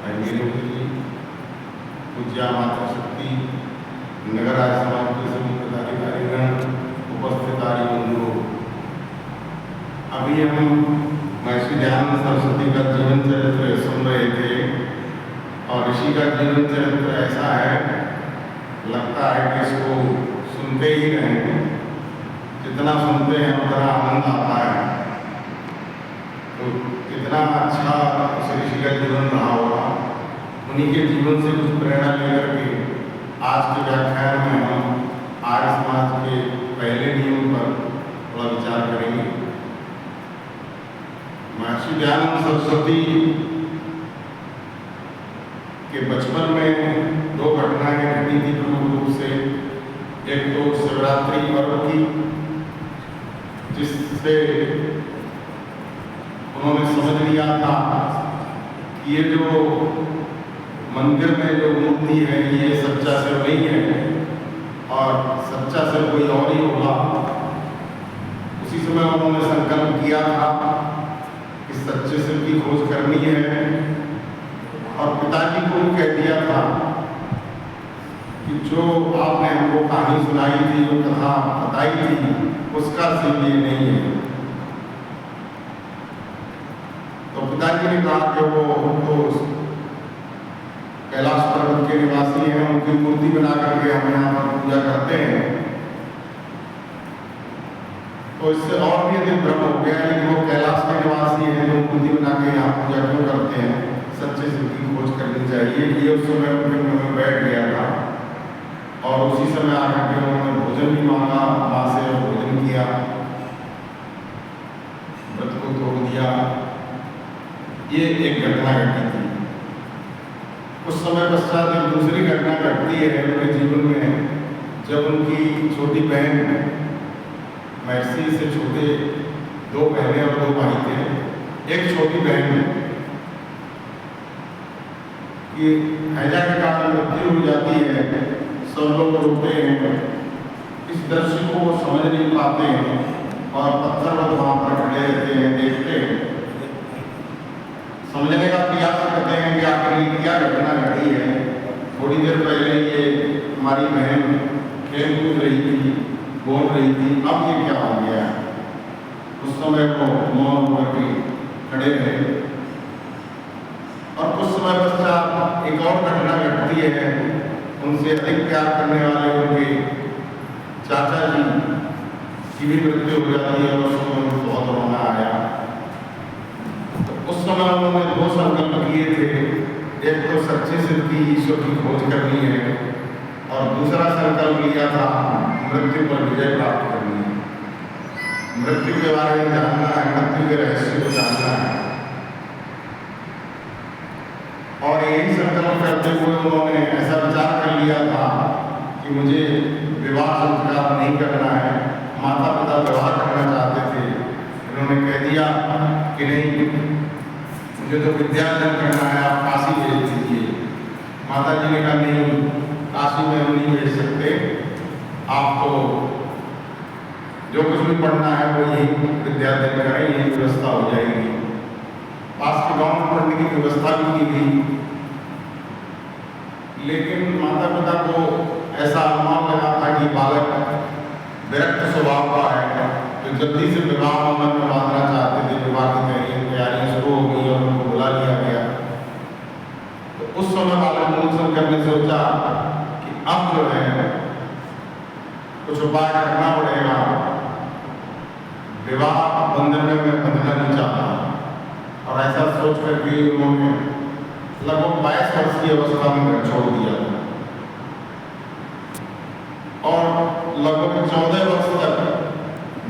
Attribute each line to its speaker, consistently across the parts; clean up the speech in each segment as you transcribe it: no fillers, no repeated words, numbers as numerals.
Speaker 1: जी, पूज्या माता शक्ति, नगर राज्य समाज के सभी पदाधिकारीगण, उपस्थित आर्य बंधुओं, अभी हम महर्षि दयानंद सरस्वती का जीवन चरित्र सुन रहे थे और ऋषि का जीवन चरित्र ऐसा है, लगता है कि इसको सुनते ही रहें। जितना सुनते हैं उतना आनंद आता है। तो कितना अच्छा उस ऋषि का जीवन रहा होगा। उन्हीं के जीवन से कुछ प्रेरणा लेकर के आज के व्याख्यान में हम आर्य समाज के पहले नियम पर थोड़ा विचार करेंगे। महर्षि दयानंद सरस्वती के बचपन में दो घटनाएं घटी थी प्रमुख रूप से। एक तो शिवरात्रि पर्व की, जिससे उन्होंने समझ लिया था कि ये जो मंदिर में जो मूर्ति है ये सच्चा शिव नहीं है और सच्चा शिव कोई और ही होगा। उसी समय उन्होंने संकल्प किया था कि सच्चे शिव की खोज करनी है और पिताजी को कह दिया था कि जो आपने हमको कहानी सुनाई थी, जो कथा बताई थी, उसका शिव ये नहीं है। तो पिताजी ने कहा कि वो तो कैलाश पर्वत के निवासी हैं, उनकी मूर्ति बना करके हम यहाँ पर पूजा करते हैं। तो इससे और भी अधिक भ्रम हो गया कि वो कैलाश के निवासी हैं, जो मूर्ति बना के यहाँ पूजा क्यों करते हैं, सच्चे शिव की खोज करनी चाहिए। ये उस समय उनके मन में बैठ गया था और उसी समय आकर के उन्होंने भोजन भी मांगा माँ से और भोजन किया, व्रत को तोड़ दिया। ये एक घटना घटी थी। उस समय पश्चात एक दूसरी घटना घटती है उनके जीवन में, जब उनकी छोटी बहन, महर्षि से छोटे दो बहनें और दो भाई थे। एक छोटी बहन की हैजा के कारण मृत्यु हो जाती है। सब लोग रोते हैं, इस दृश्य को वो समझ नहीं पाते हैं और पत्थर पर वहाँ पर खड़े रहते हैं, देखते हैं, समझने का प्रयास करते हैं कि आखिर क्या घटना घटी है। थोड़ी देर पहले ये हमारी बहन खेल कूद रही थी, बोल रही थी, अब ये क्या हो गया। उस समय वो मौन होकर के खड़े रहे और कुछ समय पश्चात एक और घटना घटती है। उनसे अधिक प्यार करने वाले उनके चाचा जी की भी मृत्यु हो जाती है और उस समय उनको बहुत रोना आया। उस समय उन्होंने दो संकल्प किए थे, एक तो सच्चे शिव की ईश्वर की खोज करनी है और दूसरा संकल्प लिया था मृत्यु पर विजय प्राप्त करनी है, मृत्यु के बारे में जानना है, मृत्यु के रहस्य को जानना है। और यही संकल्प करते हुए उन्होंने ऐसा विचार कर लिया था कि मुझे विवाह संस्कार नहीं करना है। माता पिता विवाह करना चाहते थे, उन्होंने कह दिया कि नहीं, मुझे तो विद्यार्जन करना है, आप काशी भेज दीजिए। माता जी ने कहा नहीं, काशी में हम नहीं भेज सकते, आपको जो कुछ भी पढ़ना है वो यही विद्यार्जन करें, यही व्यवस्था हो जाएगी। पास के गांव में पढ़ने की व्यवस्था भी की गई, लेकिन माता पिता को ऐसा अनुमान लगा था कि बालक विरक्त स्वभाव का है, तो जल्दी से विवाह बंधन में बांधना चाहते थे। विवाह की तैयारियां शुरू हो गई और उनको बुला लिया गया। तो उस समय बालक मूलशंकर ने सोचा कि अब जो है कुछ उपाय करना पड़ेगा, विवाह बंधन में मैं बंधना नहीं चाहता। और ऐसा सोच करके उन्होंने लगभग 22 वर्ष की अवस्था में घर छोड़ दिया और लगभग 14 वर्ष तक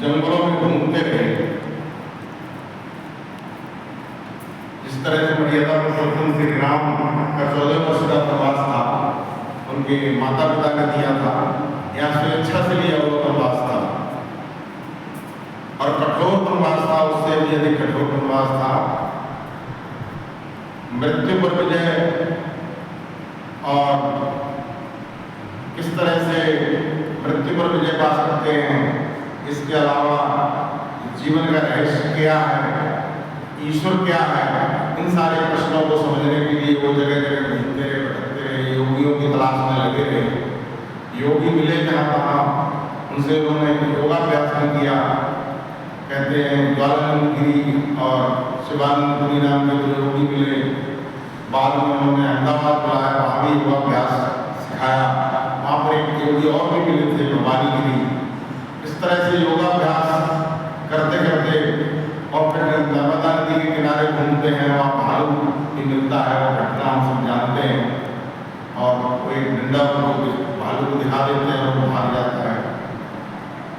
Speaker 1: जंगलों में घूमते रहे। जिस तरह से मर्यादा पुरुषोत्तम श्री राम का 14 वर्ष का प्रवास था, उनके माता पिता ने दिया था, यहाँ स्वेच्छा से लिया हुआ प्रवास था और कठोर प्रवास था, उससे भी अधिक कठोर प्रवास था। मृत्यु पर विजय और किस तरह से मृत्यु पर विजय पा सकते हैं, इसके अलावा जीवन का रहस्य क्या है, ईश्वर क्या है, इन सारे प्रश्नों को समझने के लिए वो जगह जगह घूमते रहे, भटकते रहे, योगियों की तलाश में लगे रहे। योगी मिले जहाँ तहाँ, उनसे उन्होंने योगाभ्यास भी किया। कहते हैं ज्वालानंद गिरी और शिवानंद पुरी नाम के जो योगी मिले, बाद में उन्होंने अहमदाबाद बुलाया, वहाँ भी योगाभ्यास सिखाया। वहाँ पर एक योगी और भी मिले थे, भवानी गिरी। इस तरह से योगाभ्यास करते करते और फिर नर्मदा नदी के किनारे घूमते हैं, वहाँ भालू भी मिलता है, वो घटना हम सब जानते हैं। और वो एक डंडा भालू को दिखा देते हैं और वो भाग जाता है।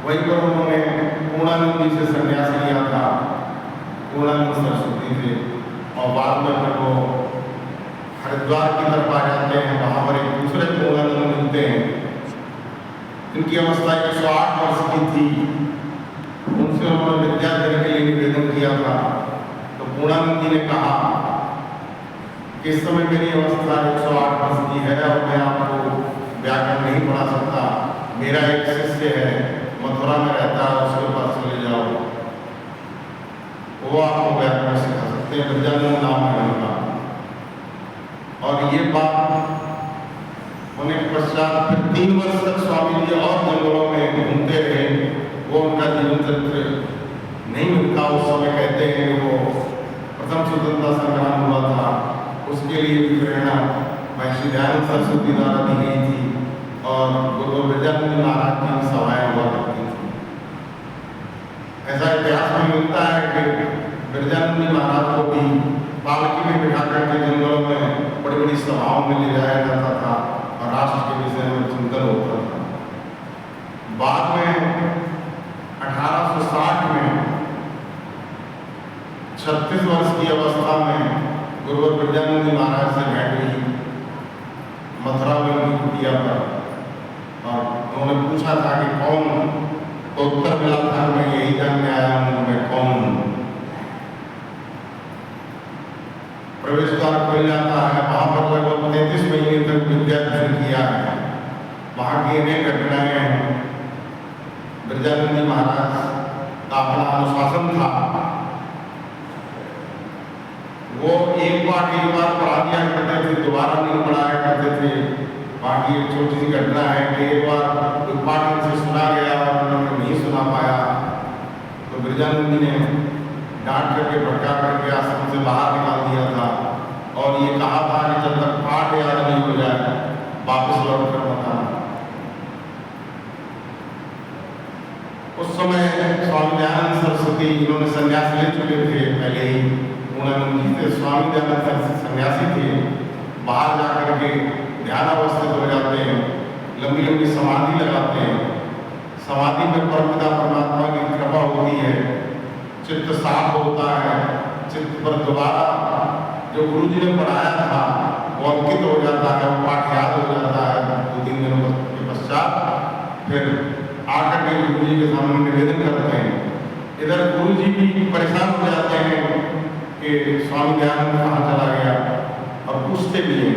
Speaker 1: वहीं पर उन्होंने पूर्णानंद जी से संन्यास लिया था, पूर्णानंद सरस्वती थे। और बाद में फिर वो हरिद्वार की तरफ आ जाते हैं, वहाँ पर एक दूसरे पूर्णानंद मिलते हैं। इनकी अवस्था 108 वर्ष की थी। उनसे उन्होंने विद्या देने के लिए निवेदन किया था। तो पूर्णानंद जी ने कहा कि इस समय मेरी अवस्था 108 वर्ष की है और मैं आपको व्याकरण नहीं पढ़ा सकता। मेरा एक शिष्य है, मथुरा में रहता है, उसके पास चले जाओ, वो आपको व्याकरण सिखा सकते हैं। ब्रजानंद नाम है उनका। और ये बात होने के पश्चात फिर 3 वर्ष तक स्वामी जी और जंगलों में घूमते रहे। वो उनका जीवन चरित्र नहीं मिलता। उस समय कहते हैं कि वो प्रथम स्वतंत्रता संग्राम हुआ था, उसके लिए भी प्रेरणा महर्षि दयानंद सरस्वती द्वारा दी गई थी और गुरु ब्रजानंद महाराज की सभाएं हुआ करती थी। ऐसा इतिहास में मिलता है कि ब्रजानंद महाराज को भी पालकी में बिठा करके जंगलों में बड़ी बड़ी सभाओं में ले जाया जाता था और राष्ट्र के विषय में चिंतन होता था। बाद में 1860 में 36 वर्ष की अवस्था में गुरु ब्रजानंद महाराज से भेंट हुई मथुरा में उनकी कुटिया पर। और उन्होंने पूछा था कि कौन, तो उत्तर मिला था मैं यही जानने आया हूँ मैं कौन हूँ। प्रवेश द्वार खुल जाता है, वहाँ पर लगभग 33 महीने तक विद्या अध्ययन किया है। वहाँ की अनेक घटनाएं हैं। ब्रजानंद महाराज का अपना अनुशासन था। वो एक बार पढ़ा दिया करते थे, दोबारा नहीं पढ़ाया करते थे। बाकी एक छोटी सी घटना है कि एक बार पाठ उनसे सुना गया और उन्होंने नहीं सुना पाया, तो ब्रजानंद जी ने डांट करके भटका करके आश्रम से बाहर निकाल दिया था और ये कहा था कि जब तक पाठ याद नहीं हो जाए वापस लौट कर बताना। उस समय स्वामी दयानंद सरस्वती इन्होंने संन्यास ले चुके थे, पहले ही पूर्णानंद जी थे। स्वामी दयानंद सरस्वती सन्यासी थे, बाहर जाकर के ध्यान अवस्थित हो जाते हैं, लंबी लंबी समाधि लगाते हैं। समाधि में परमपिता परमात्मा की कृपा होती है, चित्त साफ होता है, चित्त पर दोबारा जो गुरु जी ने पढ़ाया था वो अंकित हो जाता है, वो पाठ याद हो जाता है। 2-3 दिनों के पश्चात फिर आकर के गुरु जी के सामने निवेदन करते हैं। इधर गुरु जी भी परेशान हो जाते हैं कि स्वामी दयानंद कहाँ चला गया, और पूछते भी हैं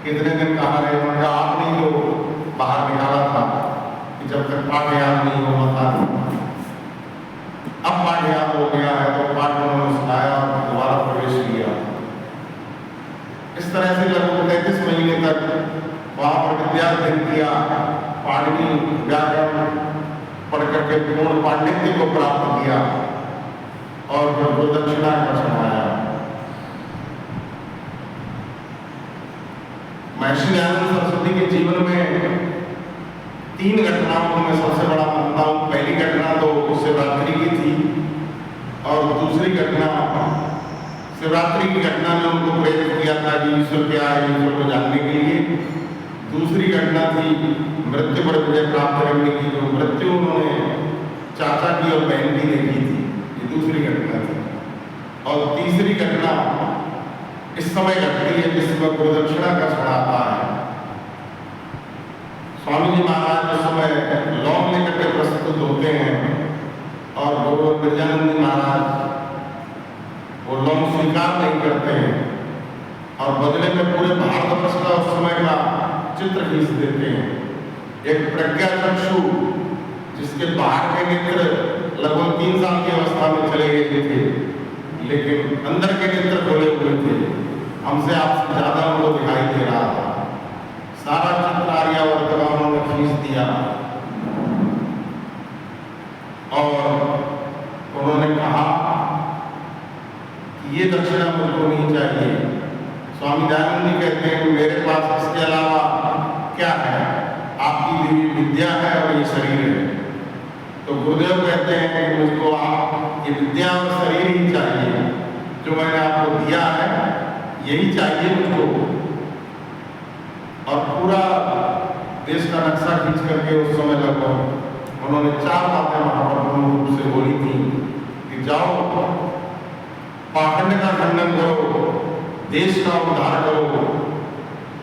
Speaker 1: कितने दिन कहाँ रहे। उन्होंने कहा आपने तो बाहर निकाला था कि जब तक पाठ याद नहीं होगा था। अब पाठ याद हो गया है तो पाठ उन्होंने सुनाया और दोबारा प्रवेश किया। इस तरह से लगभग 33 महीने तक वहाँ पर विद्या अध्ययन किया, पाणिनि व्याकरण पढ़ करके पूर्ण पांडित्य को प्राप्त किया और फिर गुरुदक्षिणा का चढ़ाया। महर्षि दयानंद सरस्वती के जीवन में 3 घटनाओं को मैं सबसे बड़ा मानता हूँ। पहली घटना तो शिवरात्रि की थी और दूसरी घटना शिवरात्रि की घटना ने उनको प्रेरित किया था कि ईश्वर क्या है, ईश्वर को जानने के लिए। दूसरी घटना थी मृत्यु पर विजय प्राप्त करने की, जो मृत्यु उन्होंने चाचा की और बहन की देखी थी, ये दूसरी घटना थी। और तीसरी घटना इस समय घटती है जिसमें गुरुदक्षिणा का क्षण आता है। स्वामी जी महाराज उस समय लौंग लेकर के प्रस्तुत होते हैं और गुरु ब्रजानंद महाराज वो लौंग स्वीकार नहीं करते हैं और बदले में पूरे भारतवर्ष का उस समय का चित्र खींच देते हैं। एक प्रज्ञा चक्षु जिसके बाहर के नेत्र लगभग 3 साल की अवस्था में चले गए थे, लेकिन अंदर के नेत्र खोले हुए थे। हमसे आपसे ज़्यादा उनको दिखाई दे रहा था। सारा चित्र आर्यावर्त का उन्होंने खींच दिया और उन्होंने कहा कि ये दक्षिणा मुझको नहीं चाहिए। स्वामी दयानंद जी कहते हैं कि मेरे पास इसके अलावा क्या है, आपकी दी हुई विद्या है और ये शरीर है। तो गुरुदेव कहते हैं कि मुझको आप ये विद्या और शरीर ही चाहिए, जो मैंने आपको दिया है यही चाहिए मुझको। और पूरा देश का नक्शा खींच करके उस समय लगभग उन्होंने 4 बातें महाप्रभु रूप से बोली थी कि जाओ पाखंड का खंडन करो, देश का उद्धार करो,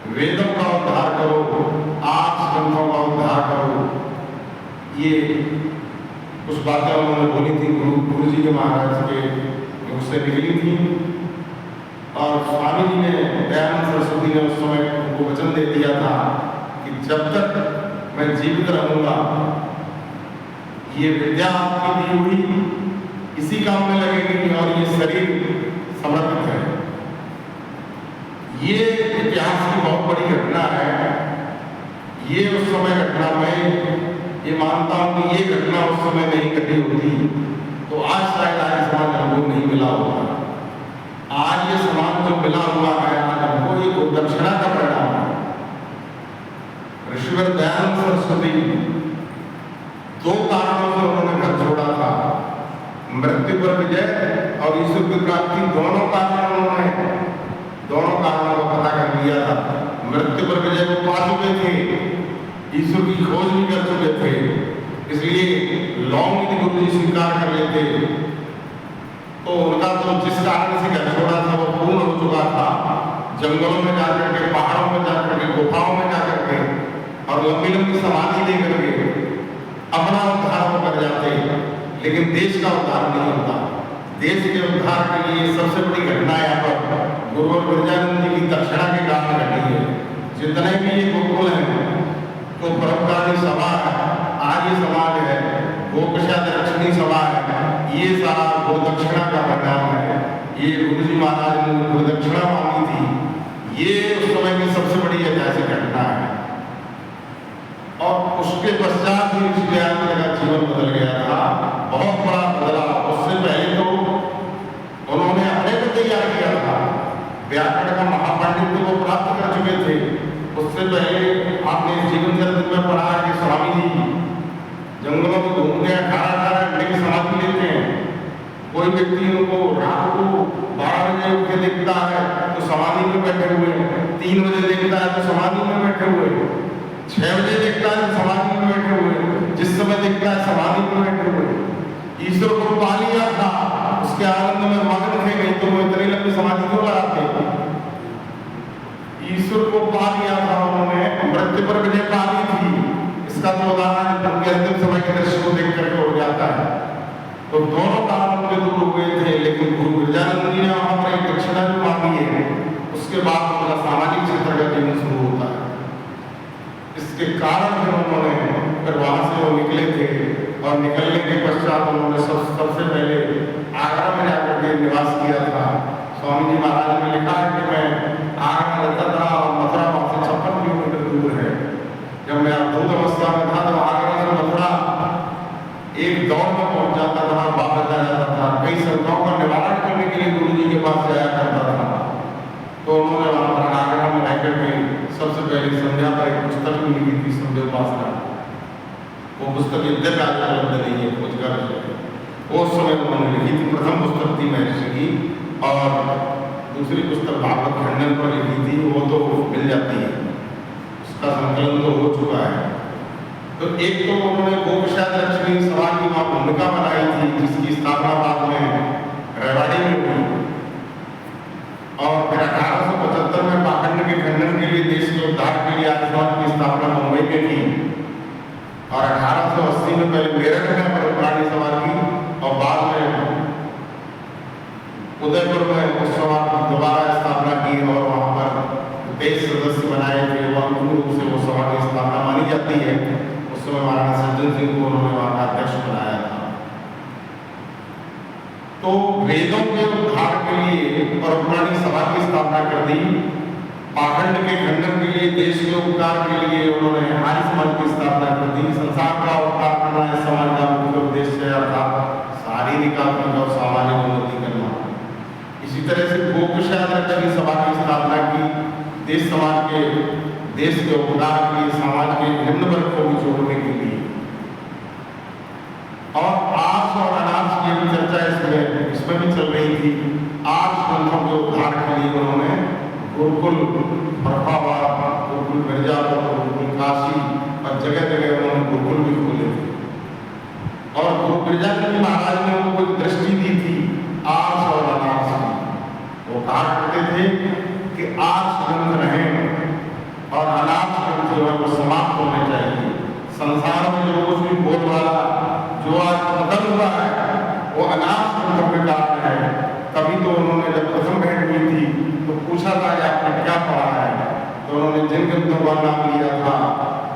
Speaker 1: वेदों का उद्धार करो, 8 ग्रंथों का उद्धार करो। ये कुछ बातें उन्होंने बोली थी, गुरु जी के महाराज के मुख से निकली थी। और स्वामी जी ने, दयानंद सरस्वती ने उस समय उनको वचन दे दिया था कि जब तक मैं जीवित रहूंगा ये विद्या आपकी दी हुई इसी काम में लगेगी और ये शरीर समर्पित है। ये इतिहास की बहुत बड़ी घटना है। ये उस समय घटना में ये मानता हूं कि ये घटना उस समय नहीं घटी होती तो आज शायद आर्य समाज हमको नहीं मिला होता। आज ये समाज जो मिला हुआ है आज हमको ये दक्षिणा का परिणाम है। ऋषिवर दयानंद सरस्वती 2 कारणों से उन्होंने घर छोड़ा था, मृत्यु पर विजय और ईश्वर की प्राप्ति। दोनों कारणों का पता कर लिया था। मृत्यु पर विजय को पा चुके थे, ईश्वर की खोज भी कर चुके थे, इसलिए लौंग यदि गुरु जी स्वीकार कर लेते तो उनका तो जिस कारण से घर छोड़ा था वो पूर्ण हो चुका था। जंगलों में जाकर के, पहाड़ों में जाकर के, गुफाओं में जाकर के और लंबी लंबी समाधि लेकर के अपना उद्धार वो कर जाते, लेकिन देश का उद्धार नहीं होता। देश के उद्धार के लिए सबसे बड़ी घटना यहाँ पर गुरुवर ब्रजानंद जी की दक्षिणा के कारण घटी है। जितने भी ये गुरुकुल हैं तो परोपकारी सभा है, आर्य समाज है, गोपशा दक्षिणी सभा है, ये सारा गुरुदक्षिणा का परिणाम है। ये गुरु जी महाराज ने गुरुदक्षिणा मांगी थी, ये उस समय की सबसे बड़ी ऐतिहासिक घटना है। और उसके पश्चात ही ऋषि दयानंद का जीवन बदल गया था, बहुत बड़ा बदला। उससे पहले तो उन्होंने अपने को तैयार किया था, व्याकरण का महापंडित को प्राप्त कर चुके थे। उससे पहले आपने जीवन चरित्र में पढ़ा कि स्वामी जी जंगलों में घूमते हैं, 18 घंटे की समाधि लेते हैं। कोई व्यक्ति उनको रात को 12 बजे उठ के देखता है तो समाधि में बैठे हुए, 3 बजे देखता है तो समाधि में बैठे हुए, 6 बजे देखता है तो समाधि में बैठे हुए, जिस समय देखता है समाधि में बैठे हुए। ईश्वर को पा लिया था, उसके आनंद में मग्न थे, नहीं तो वो इतनी लंबी समाधि क्यों लगाते। ईश्वर को पा लिया था उन्होंने, मृत्यु पर विजय पा ली थी। इसका तो उदाहरण उनके अंतिम समय के दृश्य को देख करके हो जाता है। तो दोनों कारण उनके दूर हो गए थे, लेकिन गुरु ब्रजानंद जी ने वहां पर एक दक्षिणा भी मांगी है। उसके बाद उनका सामाजिक क्षेत्र का जीवन शुरू होता है। इसके कारण फिर उन्होंने फिर वहां से वो निकले थे और निकलने के पश्चात उन्होंने सबसे पहले आगरा में जाकर के निवास किया था। स्वामी जी महाराज ने लिखा है कि मैं आगरा रहता था और मथुरा वहां से 56 किलोमीटर दूर है। जब मैं अवधूत अवस्था में था तो आगरा से मथुरा एक दौड़ में पहुंच जाता था, वापस आ जाता था। कई शंकाओं का निवारण करने के लिए गुरु जी के पास जाया करता था। तो उन्होंने वहां पर आगरा में रहकर के सबसे पहले संध्या पर एक पुस्तक भी लिखी थी, संध्योपासना। वो पुस्तक यद्यपि आज उपलब्ध नहीं है, खोजकर वो उस समय उन्होंने लिखी थी। प्रथम पुस्तक थी महर्षि की और दूसरी पुस्तक भागवत खंडन पर लिखी थी, वो तो मिल जाती है, उसका संकलन तो हो चुका है। तो एक तो उन्होंने गोपशा दक्षिणी सभा की वहां भूमिका बनाई थी, जिसकी स्थापना बाद में रेवाड़ी में हुई। और फिर 1875 में पाखंड के खंडन के लिए, देश के उद्धार के लिए आर्य समाज की स्थापना मुंबई में की। और 1880 में पहले मेरठ में परोपकारी सभा की और बाद में उदयपुर में उस सभा की दोबारा स्थापना की और वहां पर 23 सदस्य बनाए थे। वह पूर्ण रूप से वो सभा की स्थापना मानी जाती है। उस समय महाराणा सज्जन सिंह को उन्होंने वहां का अध्यक्ष बनाया था। तो तो वेदों के उद्धार के लिए पौराणिक सभा की स्थापना कर दी। पाखंड के खंडन के लिए, देश के उपकार के लिए उन्होंने आर्य समाज की स्थापना कर दी। संसार का उपकार करना है समाज का मुख्य उद्देश्य अर्थात शारीरिक, आत्मिक और सामाजिक उन्नति करना। इसी तरह से गोपशायद की सभा की स्थापना की, देश समाज के देश के उपकार के लिए, समाज के निम्न वर्ग को भी जोड़ने के लिए। और आर्ष और अनार्ष की भी चर्चा इसमें भी चल रही थी। आर्ष ग्रंथों के उद्धार के लिए उन्होंने गुरुकुल फर्रुखाबाद, गुरुकुल मिर्जापुर, गुरुकुल काशी और जगह जगह उन्होंने गुरुकुल भी खोले थे। और गुरु बिरजानंद महाराज ने उनको एक दृष्टि दी थी आर्ष और अनार्ष की। वो कहा करते थे कि आर्ष ग्रंथ रहें और अनार्ष ग्रंथ जो है वो समाप्त होने चाहिए। संसार में जो कुछ भी बोलबाला जो आज खत्म हुआ है वो अनार्ष ग्रंथों के कारण है। तभी तो उन्होंने जब प्रथम भेंट हुई थी तो पूछा था कि आपने क्या पढ़ा है, तो उन्होंने जिन ग्रंथों का नाम लिया था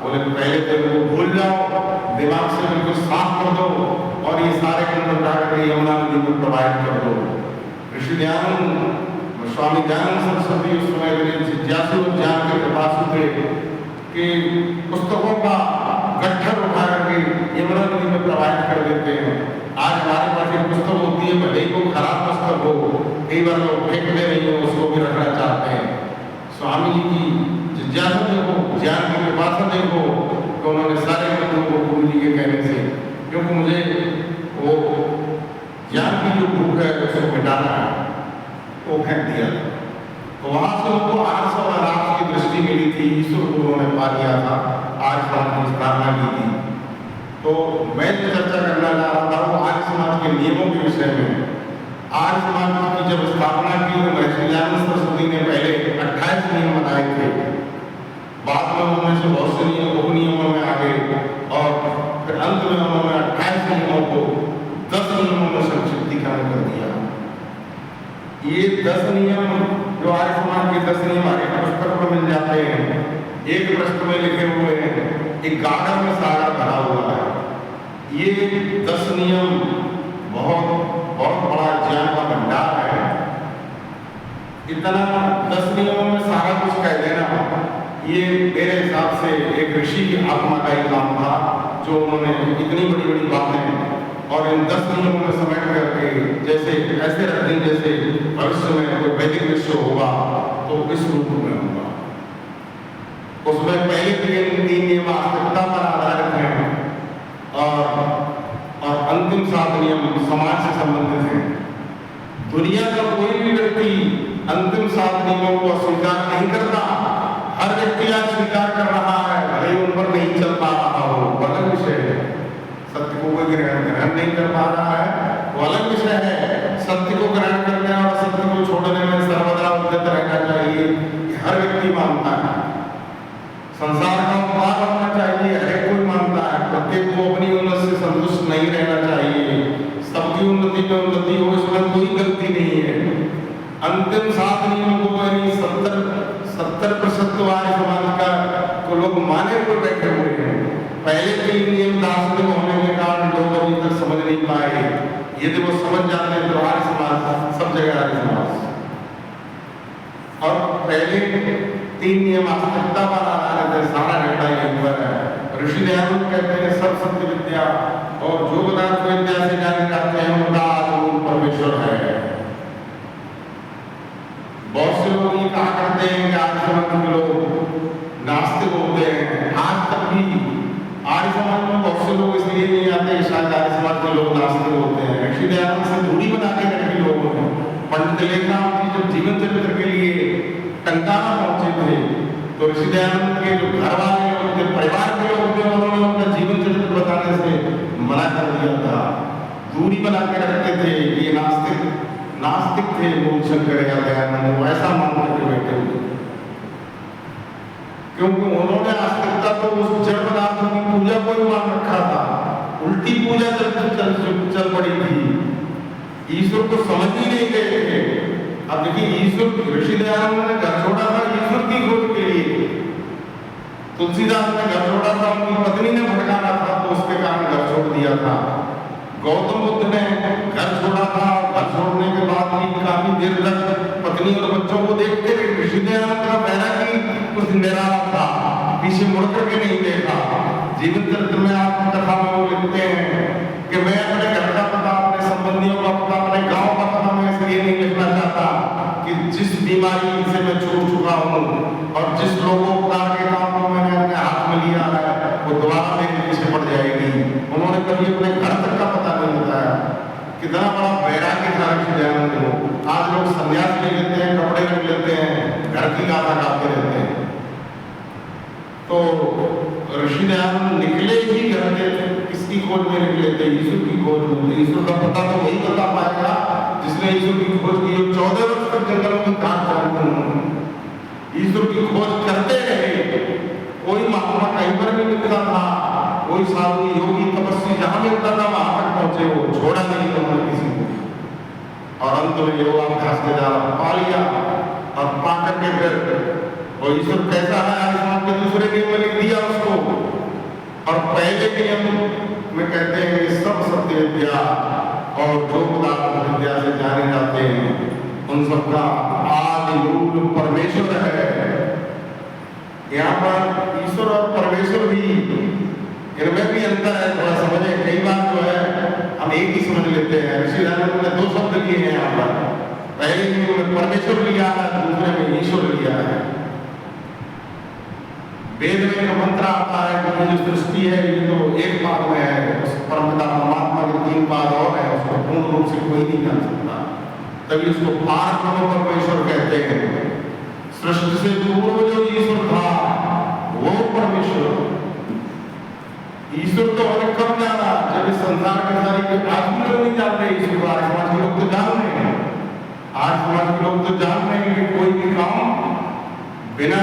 Speaker 1: बोले पहले तो वो भूल जाओ, दिमाग से बिल्कुल साफ कर दो और ये सारे ग्रंथ उठाकर यमुना नदी में प्रवाहित कर दो। ऋषि दयानंद स्वामी दयानंद सरस्वती उस समय जिज्ञासु ज्ञान के प्रकाशु थे कि पुस्तकों का गट्ठर उठा करके यमुना नदी में प्रवाहित कर देते हैं। आज हमारे पास एक पुस्तक होती है, भले ही को खराब पुस्तक हो, कई बार लोग फेंकते नहीं हो, उसको भी रखना चाहते हैं। स्वामी जी की जिज्ञासा देखो, ज्ञान की पिपासा देखो, तो उन्होंने सारे ग्रंथों को गुरु जी के कहने से, क्योंकि मुझे वो ज्ञान की जो भूख है उसको मिटाना है, वो फेंक दिया। तो वहां से उनको आर्ष और अनार्ष की दृष्टि मिली थी, ईश्वर को उन्होंने पा लिया था, आर्य समाज की स्थापना की थी। तो मैं जो चर्चा करना चाह रहा था वो आर्य समाज के नियमों के विषय में। आर्य समाज की जब स्थापना की तो महर्षि दयानंद सरस्वती ने पहले 28 नियम बनाए थे, बाद में उनमें से बहुत से नियम उपनियमों में आ गए और फिर अंत में उन्होंने 28 नियमों को 10 नियमों में संक्षिप्तीकरण कर दिया। ये 10 नियम जो आर्य समाज के 10 नियम आगे पुस्तक पर मिल जाते हैं, एक पृष्ठ में लिखे हुए हैं, एक गागर में सारा भरा हुआ है। ये 10 नियम बहुत बड़ा ज्ञान का भंडार है। इतना 10 नियमों में सारा कुछ कह देना, ये मेरे हिसाब से एक ऋषि की आत्मा का ही काम था, जो उन्होंने इतनी बड़ी बड़ी बातें और इन 10 नियमों में समेट करके जैसे ऐसे रख दी जैसे भविष्य में कोई वैदिक विश्व होगा तो इस रूप में होगा। उसमें पहले 3 नियम आस्तिकता पर आधारित हैं और अंतिम 7 नियम समाज से संबंधित हैं। दुनिया का कोई भी व्यक्ति अंतिम 7 नियमों को अस्वीकार नहीं करता। हर व्यक्ति आज स्वीकार कर रहा है, भले उन पर नहीं चल पा रहा हो, वो अलग विषय है। सत्य को कोई ग्रहण नहीं कर पा रहा है, वो अलग विषय है। सत्य को ग्रहण करने और सत्य को छोड़ने में सर्वदा उद्यत रहना चाहिए, हर व्यक्ति मानता है। संसार का उपकार होना चाहिए, हर एक कोई मानता है। प्रत्येक को अपनी उन्नति से संतुष्ट नहीं रहना चाहिए, सबकी उन्नति में उन्नति हो, इसमें कोई गलती नहीं है। अंतिम 7 नियमों को 70% आर्य समाज का को लोग माने हुए बैठे हुए हैं। पहले 3 नियम दार्शनिक होने के कारण लोग अभी तक समझ नहीं पाए। यदि वो समझ जाते हैं तो आर्य समाज सब जगह आर्य समाज। और पहले 3 नियम आस्तिकता पर आधारित है, सारा घटना यहीं पर है। ऋषि दयानंद कहते हैं सब सत्य विद्या और जो पदार्थ विद्या से जाने जाते हैं उनका आत्मा परमेश्वर है। बहुत से लोग ये कहा करते हैं कि आर्य समाज के लोग नास्तिक होते हैं। आज तक भी आर्य समाज में बहुत से लोग इसलिए नहीं आते कि शायद आर्य समाज के लोग नास्तिक होते हैं। ऋषि दयानंद से दूरी बना के रखे लोग हैं। पंडित लेखनाथ जी जब जीवन चरित्र के लिए टंकारा पहुंचे थे तो ऋषि दयानंद के जो घर वाले लोग थे, परिवार के लोग थे, उन्होंने उनका जीवन चरित्र बताने से मना कर दिया था। दूरी बना के रखते थे। ये नास्तिक थे मूलशंकर या दयानंद, वो ऐसा मान करके बैठे हुए, क्योंकि उन्होंने आस्तिकता तो उस जड़ पदार्थों की पूजा को ही मान रखा था। उल्टी पूजा चल पड़ी थी, ईश्वर को समझ ही नहीं गए थे। अब देखिए ईश्वर, ऋषि दयानंद ने घर छोड़ा था ईश्वर की खोज के लिए, तुलसीदास ने घर छोड़ा था, उनकी पत्नी ने भटकाना था तो उसके कारण घर छोड़ दिया था। गौतम बुद्ध ने घर छोड़ा था, घर छोड़ने के बाद भी काफी देर तक पत्नी और बच्चों को देखते रहे। ऋषि दयानंद का बैरागी कुछ निराला था, पीछे मुड़ करके नहीं देखा। जीवन चरित्र में आप कथा में वो लिखते हैं कि मैं अपने घर का पता, अपने संबंधियों का पता, अपने गांव का पता मैं इसलिए नहीं लिखना चाहता कि जिस बीमारी से मैं छूट चुका हूँ और जिस लोगोपकार के काम को मैंने अपने हाथ में लिया है वो दोबारा मेरे पीछे पड़ जाएगी। उन्होंने कभी अपने घर तक का पता नहीं बताया। कितना बड़ा बैराग्य था ऋषि दयानंद को। आज लोग संन्यास ले लेते हैं, कपड़े रख लेते हैं, घर की गाथा गाते रहते हैं। तो ऋषि दयानंद निकले ही घर के, किसकी खोज में निकले थे? ईश्वर की खोज में। ईश्वर का पता तो वही बता पाएगा जिसने ईश्वर की खोज की। 14 वर्ष तक जंगल में काम जानते हैं, ईश्वर की खोज करते रहे। कोई महात्मा कहीं पर भी मिलता था, कोई साधु योगी तपस्वी जहां मिलता था वहां तक पहुंचे, वो छोड़ा नहीं उन्होंने किसी को। और अंत में योगाभ्यास के द्वारा पा लिया और पा करके फिर वो ईश्वर कैसा है आसमान के दूसरे नियम में लिख दिया उसको। और पहले नियम में कहते हैं कि सब सत्य विद्या और जो पदार्थ विद्या से जाने जाते हैं उन सबका आदि मूल परमेश्वर है। यहाँ पर ईश्वर और परमेश्वर भी, इनमें भी अंतर है, थोड़ा समझे। कई बार जो है हम एक ही समझ लेते हैं। ऋषि दयानंद ने 2 शब्द लिए हैं यहाँ पर। पहले में परमेश्वर लिया है, दूसरे में ईश्वर लिया है। वेद में एक मंत्र आता है कि जो सृष्टि है ये तो एक पाद में है, उस परमपिता परमात्मा के 3 पाद और है, उसको पूर्ण रूप से कोई नहीं जान सकता। तभी उसको पारब्रह्म परमेश्वर कहते हैं। सृष्टि से पूर्व जो ईश्वर था वो परमेश्वर। ईश्वर तो हमें कब जाना? जब इस संसार के सारी के आज भी लोग नहीं जानते ईश्वर को। आज समाज के लोग तो जान रहे हैं, आज समाज के लोग तो जान रहे हैं कि कोई भी काम बिना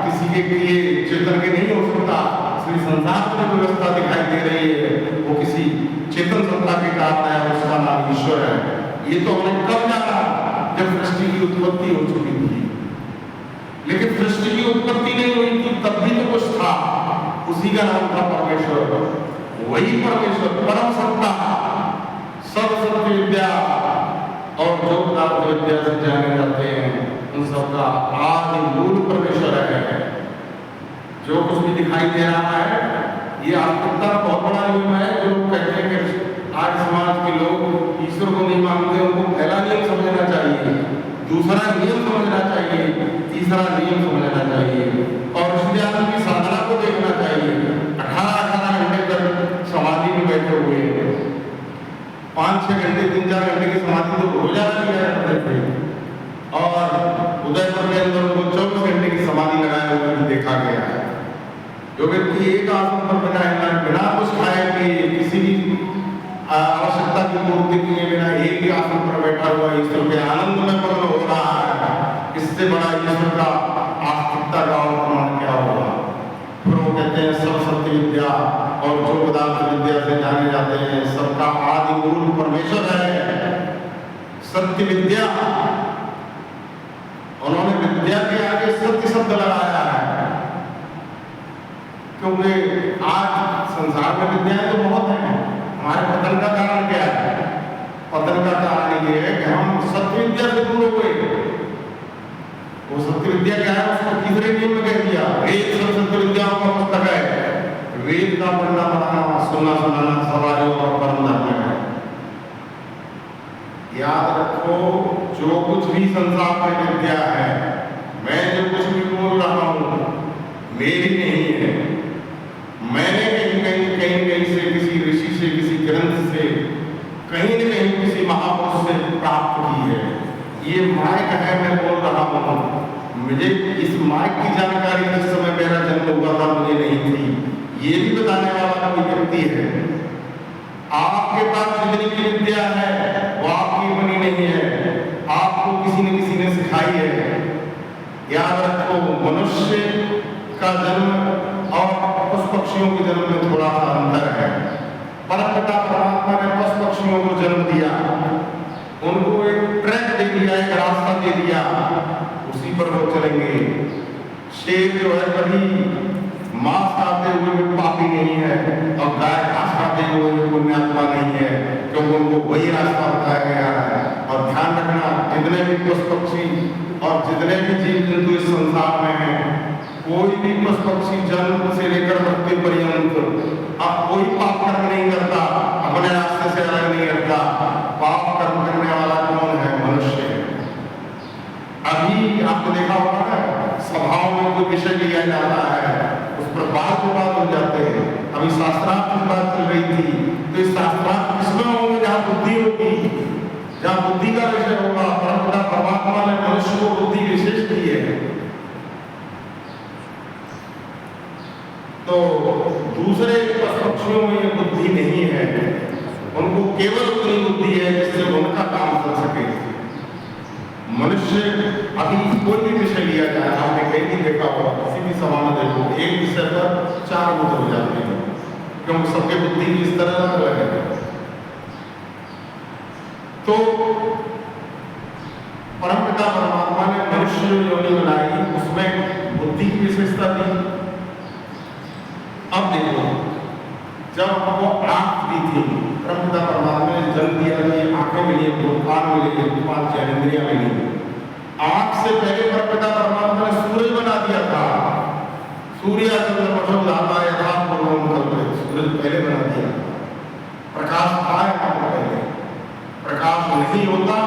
Speaker 1: किसी के किए चेतन के नहीं हो सकता। इसलिए संसार में जो व्यवस्था दिखाई दे रही है वो किसी चेतन सत्ता के कारण है, उसका नाम ईश्वर है। ये तो हमें कब जाना? जब सृष्टि की उत्पत्ति हो चुकी थी। लेकिन सृष्टि की उत्पत्ति नहीं हुई थी तब भी तो कुछ था, उसी का नाम था परमेश्वर। वही परमेश्वर परम सत्ता, सब सत्य विद्या और जो पदार्थ विद्या से जाने जाते हैं उन सबका आदि मूल परमेश्वर है। जो कुछ भी दिखाई दे रहा है ये आस्तिकता का बहुत बड़ा नियम है। जो लोग कहते हैं कि आज समाज के लोग ईश्वर को नहीं मानते, उनको पहला नियम समझना चाहिए, दूसरा नियम समझना चाहिए, तीसरा नियम समझना चाहिए और ऋषि दयानंद की साधना को देखना चाहिए। 18 घंटे तक समाधि में बैठे हुए, 5-6 घंटे 3-4 घंटे की समाधि तो रोजाना किया करते थे। और उदयपुर के अंदर उनको 24 घंटे की समाधि लगाए हुए भी देखा गया है। जो व्यक्ति एक आसन पर बिना हिलाए, बिना कुछ खाए पिए, किसी भी आवश्यकता की पूर्ति किए बिना एक ही आसन पर बैठा हुआ ईश्वर के आनंद में मग्न हो रहा है, इससे बड़ा ईश्वर का आस्तिकता का और प्रमाण क्या होगा? फिर वो कहते हैं सब सत्य विद्या और जो पदार्थ विद्या से जाने जाते हैं सबका आदि मूल परमेश्वर है। सत्य विद्या, उन्होंने विद्या के आगे सत्य शब्द लगाया है क्योंकि आज संसार में विद्याएं तो बहुत हैं। हमारे पतन का कारण क्या है? पतन का कारण ये है कि हम सत्य विद्या से दूर हो गए। वो सत्य विद्या क्या है उसको तीसरे नियम में कह दिया। वेद सब सत्य विद्याओं का पुस्तक है। वेद का पढ़ना पढ़ाना सुनना सुनाना सवालों और परम धर्म है। याद रखो जो कुछ भी संसार में विद्या है, मैं जो कुछ भी बोल रहा हूँ मेरी नहीं है। मैंने कहीं से किसी ऋषि से, किसी ग्रंथ से, कहीं न कहीं किसी महापुरुष से प्राप्त की है। ये माइक है, मैं बोल रहा हूँ। मुझे इस माइक की जानकारी जिस समय मेरा जन्म हुआ था मुझे नहीं थी, ये भी बताने वाला कोई व्यक्ति है। आपके पास जितनी भी विद्या है वो आपकी बनी नहीं है, आपको किसी न किसी ने सिखाई है। याद रखो मनुष्य का जन्म और पशु पक्षियों के जन्म में थोड़ा सा अंतर है। परमपिता परमात्मा ने पशु पक्षियों को जन्म दिया, उनको एक ट्रैक दे दिया, एक रास्ता दे दिया, उसी पर वो चलेंगे। शेर जो है कभी मांस खाते हुए भी पापी नहीं है और गाय घास खाते हुए भी पुण्यात्मा नहीं है, क्योंकि उनको वही रास्ता बताया गया है। और ध्यान रखना, जितने भी पशु पक्षी और जितने भी जीव जंतु इस संसार में हैं, कोई भी पशु पक्षी जन्म से लेकर मृत्यु पर्यंत अब कोई पाप कर्म नहीं करता, अपने रास्ते से अलग नहीं हटता। पाप कर्म करने वाला कौन है? मनुष्य। अभी आपने देखा होगा ना, सभाओं में कोई विषय लिया जाता है, उस पर वाद विवाद हो जाते हैं। अभी शास्त्रार्थ की बात चल रही थी, तो इस शास्त्रार्थ किसमें होंगे? जहाँ बुद्धि होगी, जहाँ बुद्धि का विषय होगा। परमपिता परमात्मा ने मनुष्य को बुद्धि विशेष दी है। तो दूसरे पक्षियों में ये बुद्धि नहीं है, उनको केवल उतनी बुद्धि है जिससे उनका काम कर सके। मनुष्य अभी कोई भी विषय लिया जाए, आपने कहीं भी देखा होगा, किसी भी सभा में देखो, एक विषय पर 4 मुद्दे हो जाते हैं, क्योंकि सबके बुद्धि की इस तरह अलग है। तो परमपिता परमात्मा ने मनुष्य जो योनि बनाई, उसमें बुद्धि की विशेषता दी। अब देखो, जब हमको आंख दी थी, परमपिता परमात्मा ने जन्म दिया कि आंखें मिली, कान मिले, 5 ज्ञानेंद्रियां मिली। आंख से पहले परमपिता परमात्मा ने सूरज बना दिया था। सूर्य चंद्रमसो धाता यथा पूर्वम कल्पित, सूरज पहले बना दिया। प्रकाश था यहाँ पर पहले, प्रकाश नहीं होता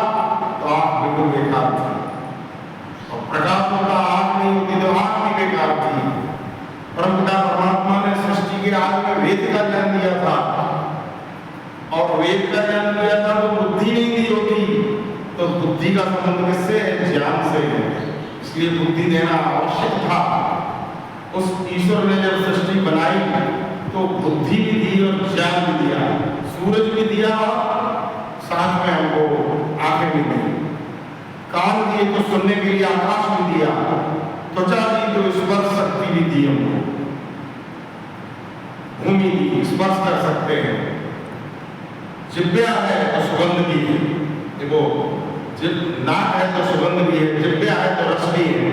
Speaker 1: तो आंख बिल्कुल बेकार थी, और प्रकाश होता आंख नहीं होती तो आंख भी बेकार थी। परमपिता परमात्मा ने सृष्टि के आदि में वेद का जन्म दिया था, और वेद का जन्म दिया था तो बुद्धि नहीं दी होती, तो बुद्धि का संबंध किससे है? ज्ञान से है। इसलिए बुद्धि देना आवश्यक था। उस ईश्वर ने जब सृष्टि बनाई तो बुद्धि भी दी और ज्ञान भी दिया, सूरज भी दिया और साथ में हमको आंखें भी दी, कान दिए तो सुनने के लिए, आकाश भी दिया, त्वचा दी तो स्पर्श शक्ति भी दी हमको, भूमि दी, स्पर्श कर सकते हैं। जिब्या है तो सुगंध भी है, देखो, नाक है तो सुगंध भी है, जिब्या है तो रस भी है।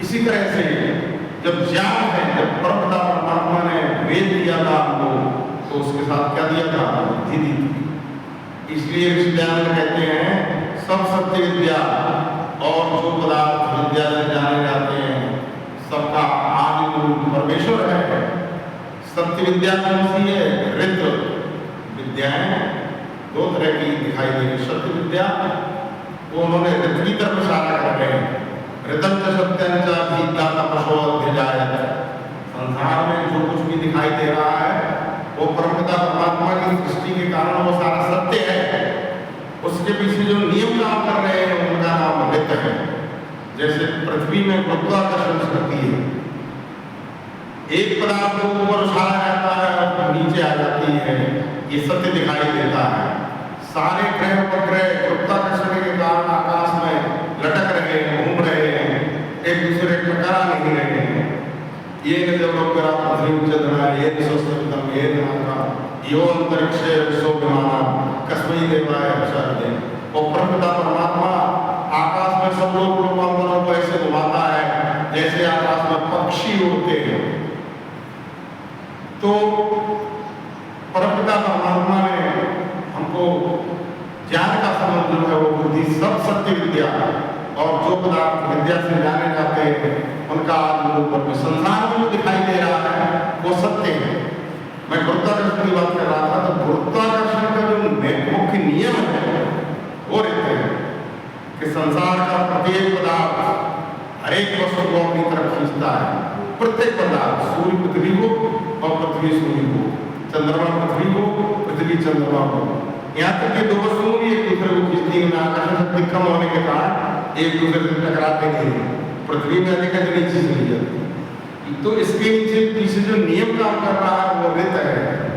Speaker 1: इसी तरह से जब ज्ञान है, जब परमपिता परमात्मा ने वेद दिया था हमको, तो उसके साथ क्या दिया था? बुद्धि दी थी। इसलिए ऋषिज्ञान कहते हैं सब सत्य विद्या और जो पदार्थ विद्या से जाने जाते हैं, सबका आदि मूल परमेश्वर है। सत्य विद्या कौन सी है? ऋत विद्याएं 2 तरह की दिखाई दे रही। सत्य विद्या वो उन्होंने ऋत की तरफ इशारा कर रहे हैं। ऋतम च सत्यं च भीता तपसो अध्यजायत। संसार में जो कुछ भी दिखाई दे रहा है वो परमपिता परमात्मा की सृष्टि के कारण वो सारा सत्य है। उसके पीछे जो नियम काम कर रहे हैं उनका नाम ऋत है। जैसे पृथ्वी में गुरुत्वाकर्षण शक्ति है, एक पदार्थ को ऊपर उछाला जाता है और नीचे आ जाती है, ये सत्य दिखाई देता है। सारे ग्रह उपग्रह गुरुत्वाकर्षण के कारण आकाश में लटक रहे हैं, घूम रहे हैं, एक दूसरे को टकरा नहीं रहे हैं। ये देवलोकरा पृथ्वी उच्चधना ये स्वस्तम ये नाका यो अंतरिक्षे विश्व विमाना कस्मै देवाय प्रसादे। और परमपिता परमात्मा आकाश में सब लोग रूपांतरों को ऐसे घुमाता है जैसे आकाश में पक्षी उड़ते हैं। तो परमपिता परमात्मा ने हमको ज्ञान का संबंध जो है वो बुद्धि, सब सत्य विद्या और जो पदार्थ विद्या से जाने जाते हैं उनका आत्मरूप संसार में जो दिखाई दे रहा है वो सत्य है। मैं गुरुत्वाकर्षण की बात कर रहा था, तो गुरुत्वाकर्षण का जो मुख्य नियम है वो रहते हैं कि संसार का प्रत्येक पदार्थ हर एक वस्तु को अपनी तरफ खींचता है। प्रत्येक पदार्थ, सूर्य पृथ्वी को और पृथ्वी सूर्य को, चंद्रमा पृथ्वी को, पृथ्वी चंद्रमा को, यहाँ तक कि 2 वस्तुओं भी एक दूसरे को खींचती है। आकर्षण शक्ति कम होने के कारण एक दूसरे से टकराते नहीं, पृथ्वी में अधिक नीचे चली जाती। तो इसके नीचे पीछे जो नियम काम कर रहा है वो ऋत है।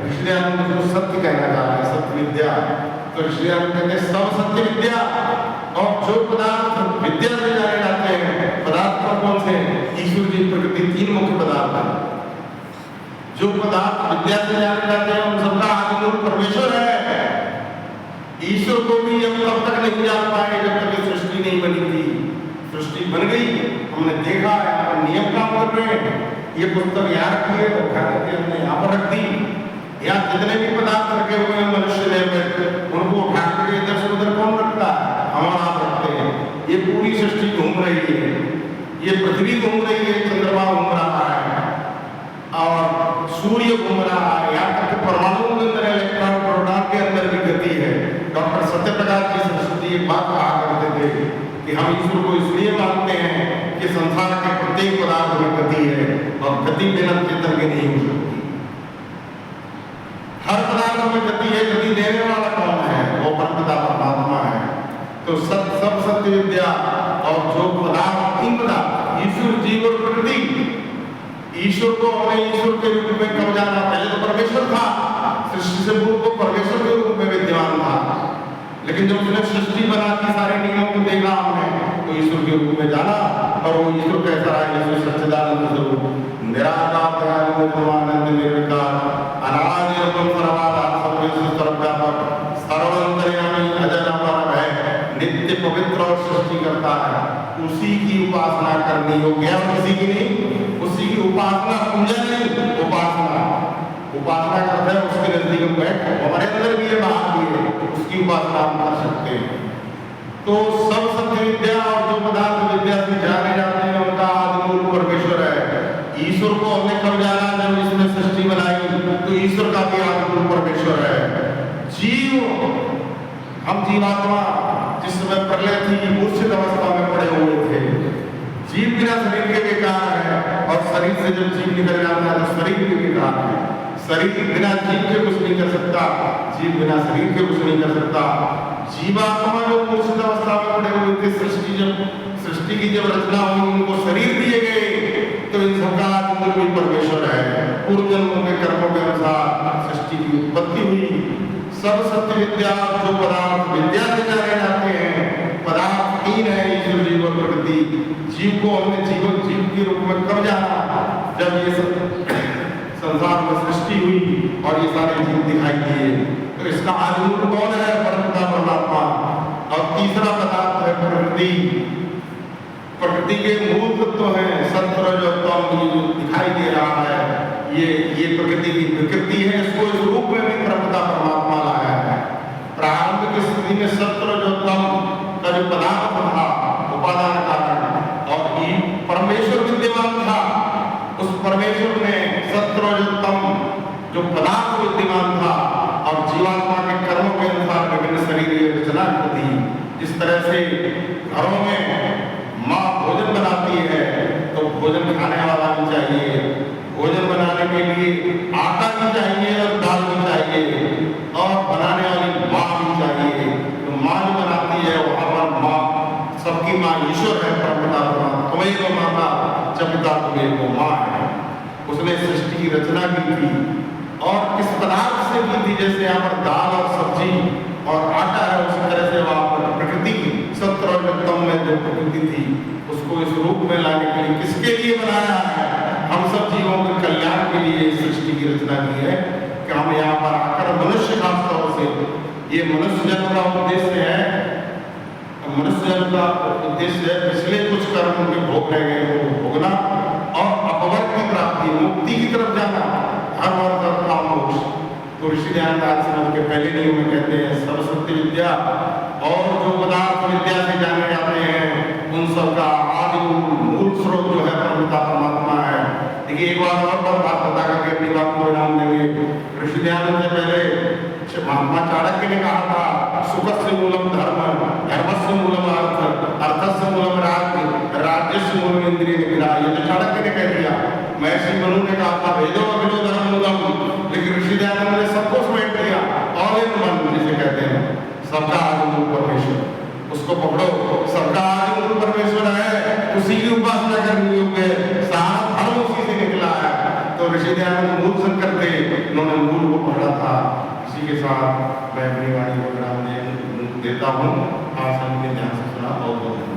Speaker 1: इसलिए हम जो सत्य कहना चाह रहे हैं, सत्य विद्या, तो इसलिए हम कहते हैं सब सत्य विद्या। और जो पदार्थ विद्या से जाने जाते हैं, पदार्थ कौन से? ईश्वर जी प्रकृति, 3 मुख्य पदार्थ हैं। जो पदार्थ विद्या से जाने जाते हैं उन सबका आदिमूल परमेश्वर है। ईश्वर को भी हम तब तक नहीं जान पाए जब तक ये सृष्टि नहीं बनी थी। सृष्टि बन गई, हमने देखा है, नियम काम कर रहे हैं, ये पुस्तक यहाँ रखी है, उठा करके हमने यहाँ पर रख दी। यहाँ जितने भी पदार्थ रखे हुए हैं मनुष्य ने उनको उठा करके इधर से उधर कौन रखता है? हम आप रखते हैं। ये पूरी सृष्टि घूम रही है, ये पृथ्वी घूम रही है, चंद्रमा घूम रहा है और सूर्य घूम रहा है। यहाँ तक परमाणु के अंदर इलेक्ट्रॉन प्रोटॉन के अंदर भी गति है। डॉक्टर सत्यप्रकाश जी सरस्वती एक बात कहा करते थे कि हम ईश्वर को इसलिए मानते हैं कि संसार के प्रत्येक पदार्थ में गति है और गति बिना चेतन के नहीं हो सकती। हर पदार्थ में गति है, गति देने वाला कौन है? वो परमपिता परमात्मा है। तो सब सत्य विद्या और जो पदार्थ, तीन पदार्थ ईश्वर, जीव और प्रकृति। ईश्वर को हमने ईश्वर के रूप में कब जाना? पहले तो परमेश्वर था, सृष्टि से पूर्व को परमेश्वर के रूप में विद्यमान था, लेकिन जब उसने सृष्टि बना दी, सारे नियमों को देखा हमने, तो ईश्वर के रूप में जाना। और वो ईश्वर कैसा है? ईश्वर सच्चिदानंद स्वरूप, निराकार दयालु निर्वाणानंद निर्विकार, अनादि अवयव सर्वाधार सर्वेश्वर सर्वव्यापक, सर्वंतर्यामी अजर अमर है, नित्य पवित्र और सृष्टि करता है। उसी की उपासना करनी हो गया, किसी की नहीं। उसी की उपासना, पूजा नहीं, उपासना। उपासना करते हैं, उसके नजदीक हम बैठे, हमारे अंदर भी है, बाहर भी है, उसकी उपासना हम कर सकते हैं। तो सब सत्य विद्या और जो पदार्थ विद्या से जाने जाते हैं उनका आदिमूल परमेश्वर है। ईश्वर को हमने कब जाना? जब इसने सृष्टि बनाई, तो ईश्वर का भी आदिमूल परमेश्वर है। जीव, हम जीवात्मा जिस समय प्रलय थी मूर्छित अवस्था में पड़े हुए थे। जीव बिना शरीर के बेकार है, और शरीर से जब जीव निकल जाता है तो शरीर भी बेकार है। शरीर बिना जीव के कुछ नहीं कर सकता, जीव बिना शरीर के कुछ नहीं कर सकता। जीवात्मा जो मूर्छित अवस्था में पड़े हुए थे, सृष्टि की जब रचना हुई, उनको शरीर दिए गए, तो इन सबका आदिमूल भी परमेश्वर है। पूर्व जन्मों के कर्मों के अनुसार सृष्टि की उत्पत्ति हुई। सब सत्य विद्या जो पदार्थ विद्या से जाने जाते हैं, पदार्थ तीन है, ईश्वर, जीव और प्रकृति। जीव को हमने जीव के रूप में कब जाना? जब ये संसार में सृष्टि हुई और ये सारे जीव दिखाई दिए। तो इसका आदिमूल कौन है? परमपिता परमात्मा। और तीसरा पदार्थ है प्रकृति। प्रकृति के मूल तत्व हैं सत्व, रज, तम। ये जो दिखाई दे रहा है, ये प्रकृति की विकृति है। इसको इस रूप में भी परमपिता परमात्मा लाया है। प्रारंभिक स्थिति में सत्व, रज, तम का जो पदार्थ था, उपादान कारण, और ये परमेश्वर विद्यमान था। उस परमेश्वर ने सत्व, रज, तम जो पदार्थ विद्यमान था, और जीवात्मा के कर्मों के अनुसार विभिन्न शरीर रचना कर दी। जिस तरह से घरों में माँ भोजन बनाती है, तो भोजन खाने वाला भी चाहिए, भोजन बनाने के लिए आटा भी चाहिए और दाल भी चाहिए, और बनाने वाली माँ भी चाहिए। तो माँ जो बनाती है, वहाँ पर माँ, सबकी माँ ईश्वर है, परमपिता परमात्मा। तुम्हें तो माता जब पिता तुम्हें को माँ है। उसने सृष्टि की रचना की थी, और किस पदार्थ से की थी? जैसे यहाँ पर दाल और सब्जी और आटा है, उसी तरह से वहाँ पर प्रकृति सत्व और रजतम में जो प्रकृति थी, उसको इस रूप में लाने के लिए किसके लिए बनाया है? हम सब जीवों के कल्याण के लिए सृष्टि की रचना की है कि हम यहाँ पर आकर मनुष्य, खास तौर से ये मनुष्य जन्म का उद्देश्य है। मनुष्य जन्म का उद्देश्य है पिछले कुछ कर्म के भोग रह गए वो भोगना, और अपवर्ग की प्राप्ति, मुक्ति की तरफ जाना, हर वर्ग का मोक्ष। तो ऋषि ध्यानदास के पहले नियम में कहते हैं सब सत्य विद्या और जो पदार्थ विद्या से जाने जाते हैं, उन सबका आदि मूल स्रोत जो है परमपिता परमात्मा है। देखिए, एक बार और बात बता करके अपनी बात को विराम देंगे। ऋषि ध्यानंद से पहले महात्मा चाणक्य ने कहा था, सुखस्य मूलम धर्म, धर्मस्य मूलम अर्थ, अर्थस्य मूलम राज्य, राज्यस्य मूलम इंद्रिय निग्रह। ये तो चाणक्य ने कह दिया। महर्षि मनु ने कहा था वेदो अभिनो धर्म मूलम, लेकिन ऋषि दयानंद ने सबको समेट दिया, ऑल इन वन जिसे कहते हैं। सबका आदिमूल परमेश्वर, उसको पकड़ो, सबका आदिमूल परमेश्वर है, उसी की उपासना करनी होगी। सारा धर्म उसी से निकला है। तो ऋषि दयानंद मूल शंकर थे, उन्होंने मूल को पकड़ा था। इसी के साथ मैं अपनी वाणी को विराम देता हूँ। आप सभी ने ध्यान से सुना, बहुत बहुत